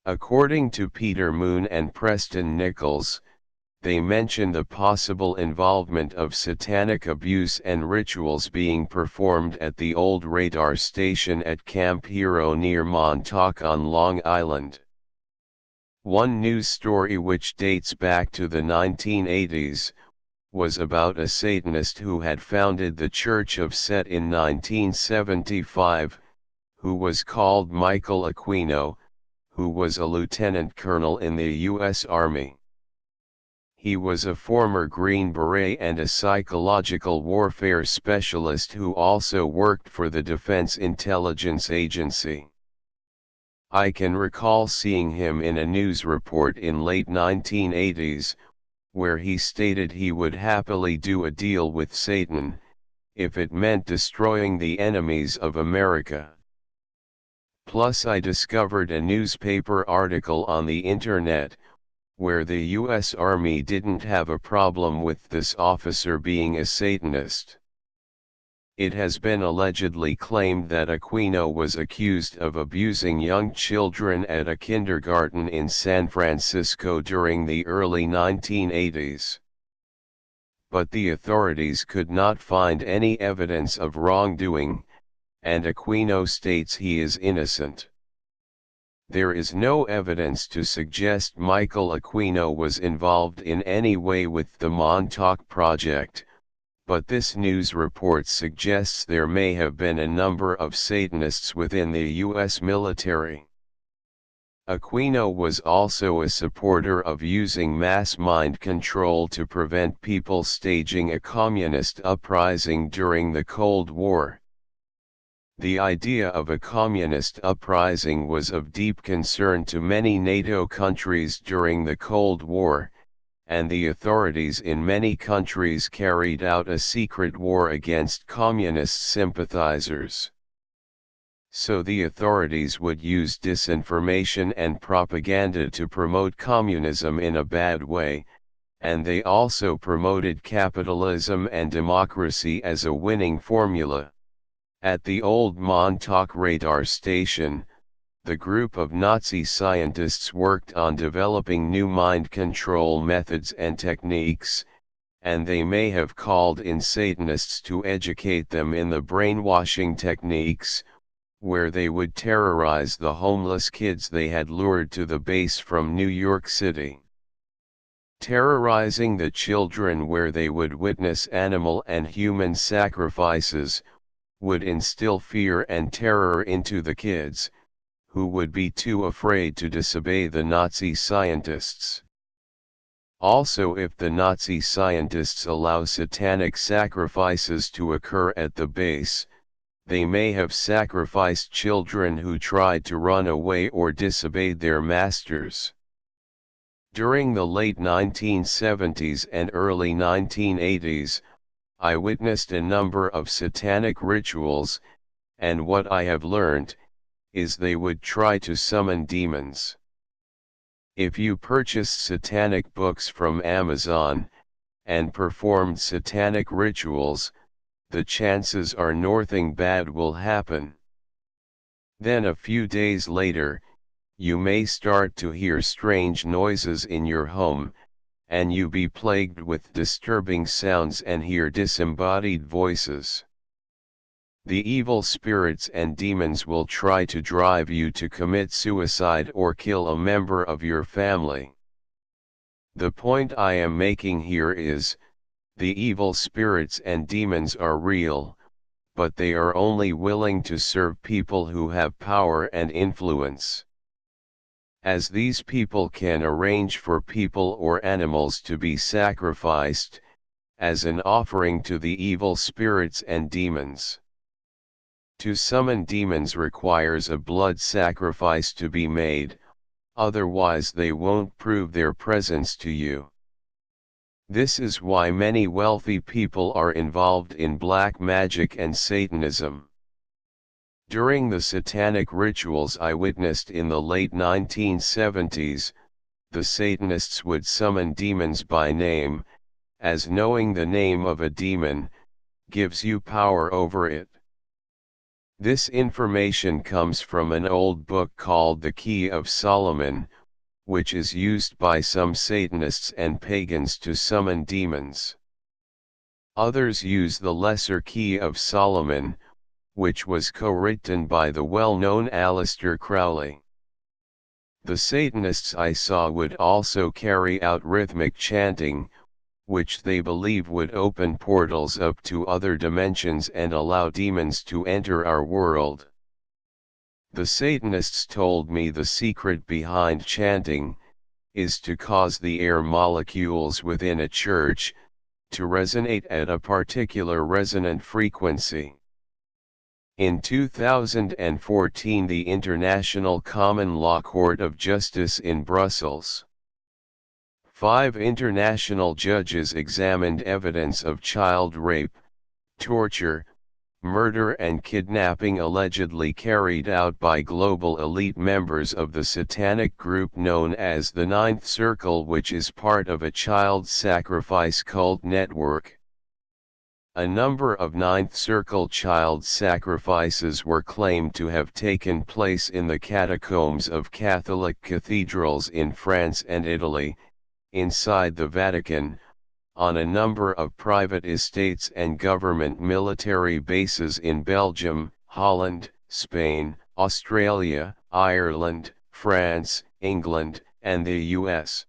According to Peter Moon and Preston Nichols, they mention the possible involvement of satanic abuse and rituals being performed at the old radar station at Camp Hero near Montauk on Long Island. One news story which dates back to the 1980s, was about a Satanist who had founded the Church of Set in 1975, who was called Michael Aquino, who was a lieutenant colonel in the U.S. Army. He was a former Green Beret and a psychological warfare specialist who also worked for the Defense Intelligence Agency. I can recall seeing him in a news report in late 1980s, where he stated he would happily do a deal with Satan, if it meant destroying the enemies of America. Plus I discovered a newspaper article on the internet, where the U.S. Army didn't have a problem with this officer being a Satanist. It has been allegedly claimed that Aquino was accused of abusing young children at a kindergarten in San Francisco during the early 1980s. But the authorities could not find any evidence of wrongdoing, and Aquino states he is innocent. There is no evidence to suggest Michael Aquino was involved in any way with the Montauk Project, but this news report suggests there may have been a number of Satanists within the U.S. military. Aquino was also a supporter of using mass mind control to prevent people staging a communist uprising during the Cold War. The idea of a communist uprising was of deep concern to many NATO countries during the Cold War, and the authorities in many countries carried out a secret war against communist sympathizers. So the authorities would use disinformation and propaganda to promote communism in a bad way, and they also promoted capitalism and democracy as a winning formula. At the old Montauk radar station, the group of Nazi scientists worked on developing new mind control methods and techniques, and they may have called in Satanists to educate them in the brainwashing techniques, where they would terrorize the homeless kids they had lured to the base from New York City. Terrorizing the children where they would witness animal and human sacrifices, would instill fear and terror into the kids, who would be too afraid to disobey the Nazi scientists. Also, if the Nazi scientists allow satanic sacrifices to occur at the base, they may have sacrificed children who tried to run away or disobeyed their masters. During the late 1970s and early 1980s, I witnessed a number of satanic rituals, and what I have learned is they would try to summon demons. If you purchased satanic books from Amazon, and performed satanic rituals, the chances are nothing bad will happen. Then a few days later, you may start to hear strange noises in your home, and you be plagued with disturbing sounds and hear disembodied voices. The evil spirits and demons will try to drive you to commit suicide or kill a member of your family. The point I am making here is, the evil spirits and demons are real, but they are only willing to serve people who have power and influence. As these people can arrange for people or animals to be sacrificed, as an offering to the evil spirits and demons. To summon demons requires a blood sacrifice to be made, otherwise they won't prove their presence to you. This is why many wealthy people are involved in black magic and Satanism. During the satanic rituals I witnessed in the late 1970s, the Satanists would summon demons by name, as knowing the name of a demon gives you power over it. This information comes from an old book called The Key of Solomon, which is used by some Satanists and pagans to summon demons. Others use the Lesser Key of Solomon, which was co-written by the well-known Aleister Crowley. The Satanists I saw would also carry out rhythmic chanting, which they believe would open portals up to other dimensions and allow demons to enter our world. The Satanists told me the secret behind chanting is to cause the air molecules within a church to resonate at a particular resonant frequency. In 2014, the International Common Law Court of Justice in Brussels, 5 international judges examined evidence of child rape, torture, murder and kidnapping allegedly carried out by global elite members of the Satanic group known as the Ninth Circle, which is part of a child sacrifice cult network. A number of Ninth Circle child sacrifices were claimed to have taken place in the catacombs of Catholic cathedrals in France and Italy, inside the Vatican, on a number of private estates and government military bases in Belgium, Holland, Spain, Australia, Ireland, France, England, and the US.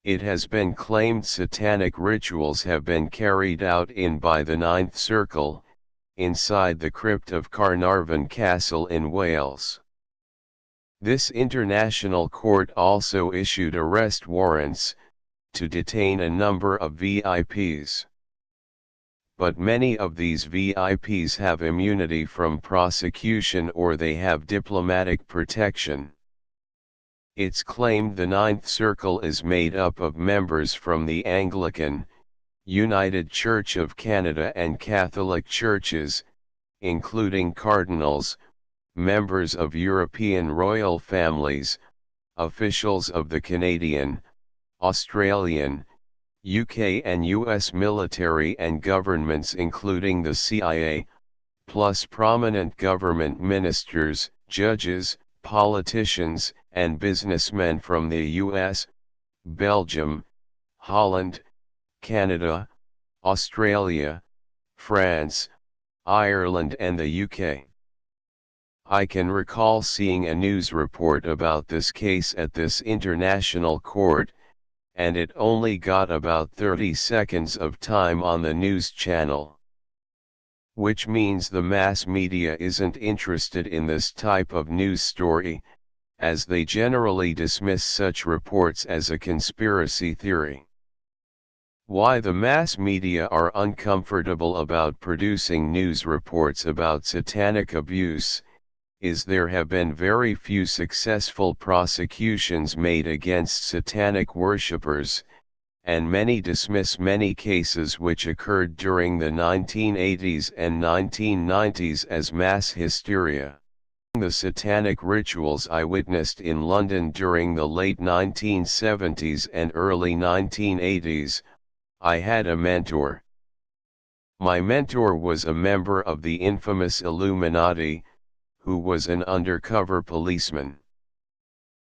It has been claimed satanic rituals have been carried out by the Ninth Circle, inside the crypt of Carnarvon Castle in Wales. This international court also issued arrest warrants to detain a number of VIPs. But many of these VIPs have immunity from prosecution or they have diplomatic protection. It's claimed the Ninth Circle is made up of members from the Anglican, United Church of Canada and Catholic churches, including cardinals, members of European royal families, officials of the Canadian, Australian, UK and US military and governments including the CIA, plus prominent government ministers, judges, politicians, and businessmen from the US, Belgium, Holland, Canada, Australia, France, Ireland and the UK. I can recall seeing a news report about this case at this international court, and it only got about 30 seconds of time on the news channel. Which means the mass media isn't interested in this type of news story, as they generally dismiss such reports as a conspiracy theory. Why the mass media are uncomfortable about producing news reports about satanic abuse, is there have been very few successful prosecutions made against satanic worshippers, and many dismiss many cases which occurred during the 1980s and 1990s as mass hysteria. The satanic rituals I witnessed in London during the late 1970s and early 1980s, I had a mentor. My mentor was a member of the infamous Illuminati, who was an undercover policeman.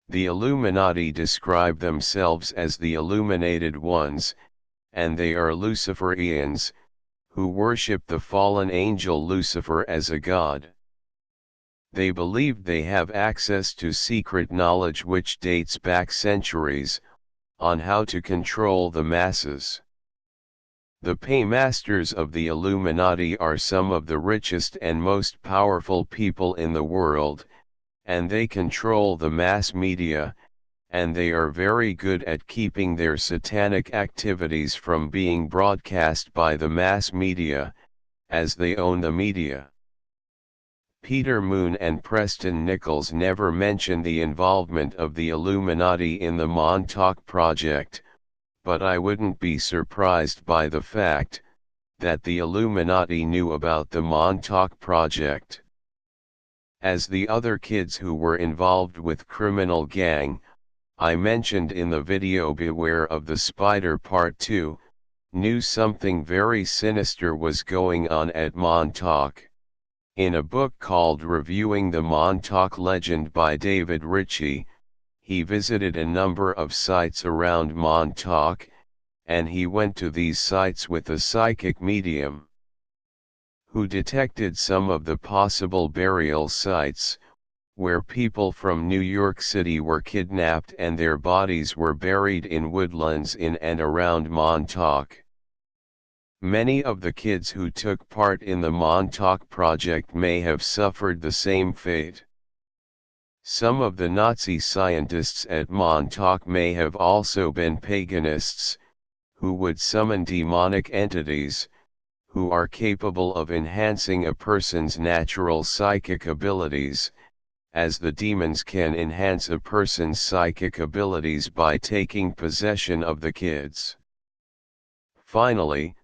The Illuminati describe themselves as the Illuminated Ones, and they are Luciferians, who worship the fallen angel Lucifer as a god. They believe they have access to secret knowledge which dates back centuries, on how to control the masses. The paymasters of the Illuminati are some of the richest and most powerful people in the world, and they control the mass media, and they are very good at keeping their satanic activities from being broadcast by the mass media, as they own the media. Peter Moon and Preston Nichols never mention the involvement of the Illuminati in the Montauk project, but I wouldn't be surprised by the fact that the Illuminati knew about the Montauk project. As the other kids who were involved with criminal gang, I mentioned in the video Beware of the Spider Part 2, knew something very sinister was going on at Montauk. In a book called Reviewing the Montauk Legend by David Ritchie, he visited a number of sites around Montauk, and he went to these sites with a psychic medium, who detected some of the possible burial sites, where people from New York City were kidnapped and their bodies were buried in woodlands in and around Montauk. Many of the kids who took part in the Montauk Project may have suffered the same fate. Some of the Nazi scientists at Montauk may have also been paganists, who would summon demonic entities, who are capable of enhancing a person's natural psychic abilities, as the demons can enhance a person's psychic abilities by taking possession of the kids. Finally,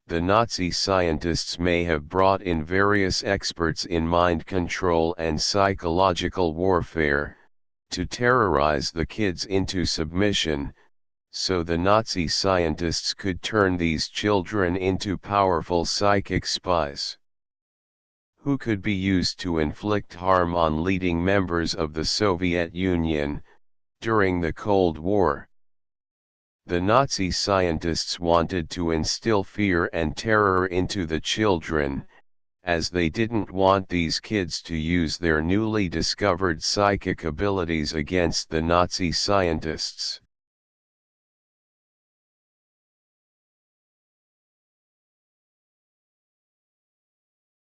the Nazi scientists may have brought in various experts in mind control and psychological warfare, to terrorize the kids into submission, so the Nazi scientists could turn these children into powerful psychic spies, who could be used to inflict harm on leading members of the Soviet Union, during the Cold War. The Nazi scientists wanted to instill fear and terror into the children, as they didn't want these kids to use their newly discovered psychic abilities against the Nazi scientists.